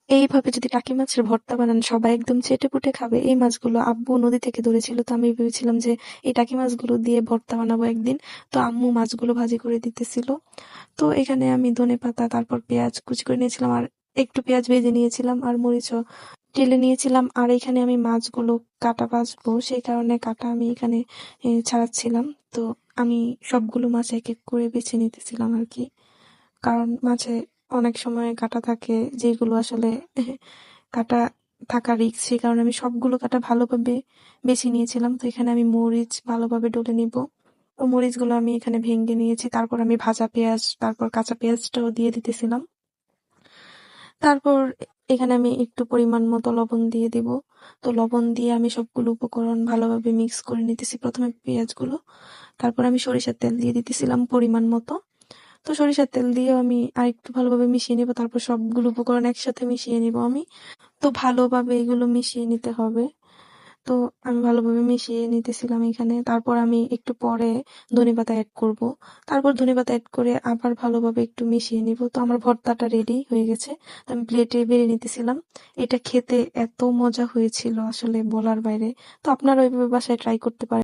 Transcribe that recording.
এইভাবে যদি টাকি মাছের ভর্তা বানান সবাই একদম চেটেপুটে খাবে। এই মাছগুলো আব্বু নদী থেকে ধরেছিল, তো আমি ভেবেছিলাম যে এই টাকি মাছগুলো দিয়ে ভর্তা বানাবো একদিন। তো আম্মু মাছগুলো ভাজি করে দিতেছিল। তো এখানে আমি ধনেপাতা তারপর পেঁয়াজ কুচি করে নিয়েছিলাম, আর একটু পেঁয়াজ ভেজে নিয়েছিলাম, আর মরিচও টেলে নিয়েছিলাম। আর এখানে আমি মাছগুলো কাটা বাছবো, সেই কারণে কাটা আমি এখানে ছাড়াচ্ছিলাম। তো আমি সবগুলো মাছ এক এক করে বেছে নিতেছিলাম আর কি, কারণ মাছে অনেক সময় কাটা থাকে যেগুলো আসলে কাটা থাকা রিস্ক, সেই কারণে আমি সবগুলো কাটা ভালোভাবে বেছে নিয়েছিলাম। তো এখানে আমি মরিচ ভালোভাবে ডলে নিব। তো মরিচগুলো আমি এখানে ভেঙে নিয়েছি, তারপর আমি ভাজা পেঁয়াজ তারপর কাঁচা পেঁয়াজটাও দিয়ে দিতেছিলাম। তারপর এখানে আমি একটু পরিমাণ মতো লবণ দিয়ে দিব। তো লবণ দিয়ে আমি সবগুলো উপকরণ ভালোভাবে মিক্স করে নিতেছি প্রথমে পেঁয়াজগুলো। তারপর আমি সরিষার তেল দিয়ে দিতেছিলাম পরিমাণ মতো। তো সরিষার তেল দিয়েও আমি আরেকটু ভালোভাবে মিশিয়ে নিব, তারপর সবগুলো উপকরণ একসাথে মিশিয়ে নিব আমি। তো ভালোভাবে এগুলো মিশিয়ে নিতে হবে। তো আমি ভালোভাবে মিশিয়ে নিতেছিলাম এখানে। তারপর আমি একটু পরে ধনেপাতা এড করব। তারপর ধনেপাতা এড করে আবার ভালোভাবে একটু মিশিয়ে নিব। তো আমার ভর্তাটা রেডি হয়ে গেছে। তো আমি প্লেটে বেড়ে নিতেছিলাম। এটা খেতে এত মজা হয়েছিল আসলে বলার বাইরে। তো আপনারা ওইভাবে বাসায় ট্রাই করতে পারেন।